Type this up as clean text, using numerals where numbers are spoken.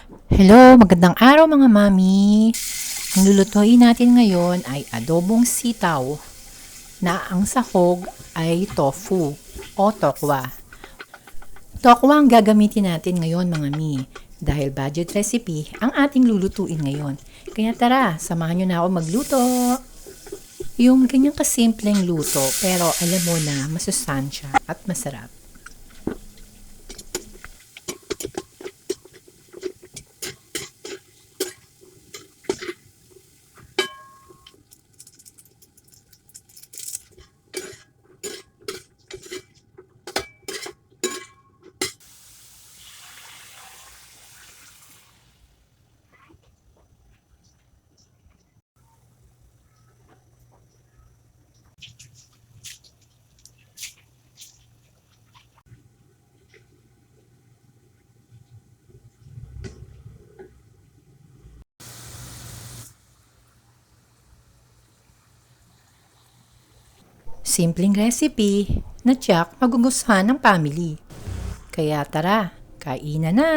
Hello, magandang araw mga mami. Ang lulutuin natin ngayon ay adobong sitaw na ang sahog ay tofu o tokwa. Tokwa ang gagamitin natin ngayon mga mi dahil budget recipe ang ating lulutuin ngayon. Kaya tara, samahan nyo na ako magluto. Yung ganyang kasimpleng luto pero alam mo na masustansya at masarap. Simpleng recipe na tiyak magugustuhan ng family. Kaya tara, kainan na!